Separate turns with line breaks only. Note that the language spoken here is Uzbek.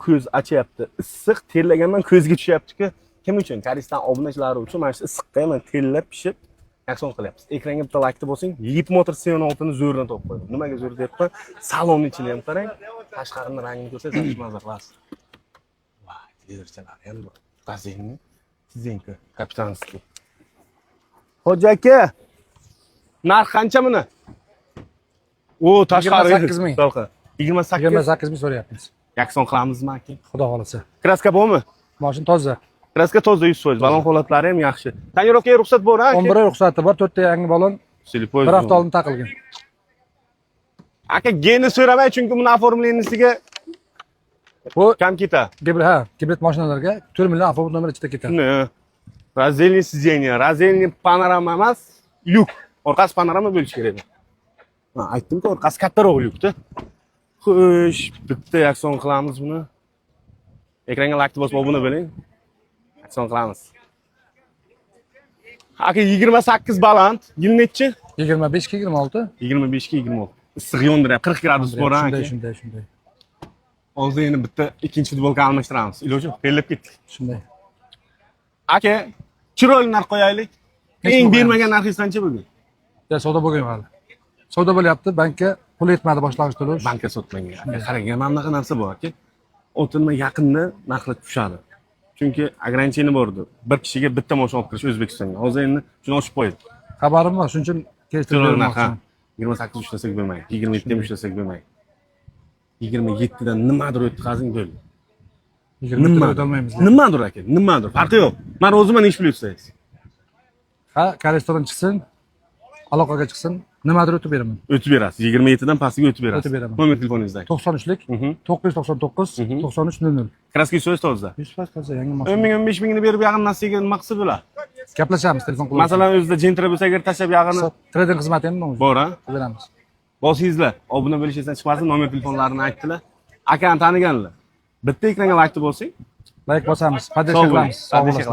ko'z achyapti. Issiq terlaganman ko'zga tushyapti-ku. Kim uchun? Koreyston obunachilar uchun mana shu issiqqa ham terlab pishib aksion qilyapmiz. Ekranga bitta laykni bosing, 7 motor C16 ni zo'rdan topib qo'ydim. Nimaga zo'r deyapman? Salonni ichini ham qarang. Tashqarini rangini ko'rsangiz mazza qilasiz. Voy, televizorlar ham bor. Gazetni sizniki, kapitanskiy. Xo'ja aka, narx qancha buni? O, tashqari
28 ming.
28.
28 ming so'rayapmiz.
Yakson qilamizmi aka?
Xudo xolasa.
Kraska bormi?
Mashina toza.
Kraska toza 100%. Balon holatlari ham yaxshi. Tonirovkaga ruxsat bor, ha?
11 oy ruxsati bor, 4 ta yangi balon.
Silipoz.
Bir hafta oldin taqilgan.
Aka, geni so'ramay, chunki buni oformlenisiga
Bu
kam ketadi.
gibrid mashinalarga 4 million avtobus nomeri ichida ketadi.
Shuni. Razelniy sizdeniya, razelniy panorama emas, lyuk. Orqasi panorama bo'lishi kerak. Ha, aytdim-ku, orqasi kattaroq lyukda. Xo'sh, bitta yakson qilamiz buni. Ekranga lakni bosib buni biling. Yakson qilamiz. Aka 28 baland, yil nechi?
25 ga 26.
25 ga 26. Issiq yondiryapti, 40 gradus bor ha.
Shunday.
Hozir endi bitta ikkinchi futbolka almashtiramiz. Iloji, terlab ketdik.
Shunday.
Aka, chiroyli narx qo'yaylik. Eng bermagan narxingiz qancha bo'lgan?
Ya savdo bo'lgan hali. Savdo bo'lyapti, bankka pul yetmadi boshlang'ich to'lash.
Bankka sotmagan. Qarang, mana bunaqa narsa bor aka. O'tinma yaqinda narxlar tushadi. Chunki ограничение bor edi. Bir kishiga bitta mashina olib kirish O'zbekistonga. Hozir endi shuni oshib qo'ydi.
Xabarim bor, shuning uchun keltirib bermoqchiman.
28 ushlasak bo'lmaydi. 27 ham ushlasak bo'lmaydi. 27 dan nimadir o'tkazing bo'ldi.
20 ga o'tolmaymiz.
Nimadir aka, nimadir. Farqi yo'q. Men o'zim ish plyusdaysiz.
Ha, restoran chiqsin, aloqaga chiqsin, nimadir o'tib beraman.
O'tib berasiz. 27 dan pastiga o'tib berasiz.
O'tib beraman.
Nomer telefoningizni ayting.
93lik 999 9300.
Kraski so'z toza.
100% toza yangi
10
mashina.
ming 15 mingni berib yag'in nasiga nima qilsa bo'ladi?
Gaplashamiz telefon qilib.
Masalan, o'zida jentra bo'lsa agar tashlab yag'ini
Trading xizmati ham bor.
bor, ha?
Beramiz.
Bosingizlar, obuna bo'lishingizdan chiqmasin, nomer telefonlarini aytdilar. Akani taniganlar. Bitta ekranga laykni bosing.
Layk bosamiz. Podдержка qilamiz.
Sog' bo'ling.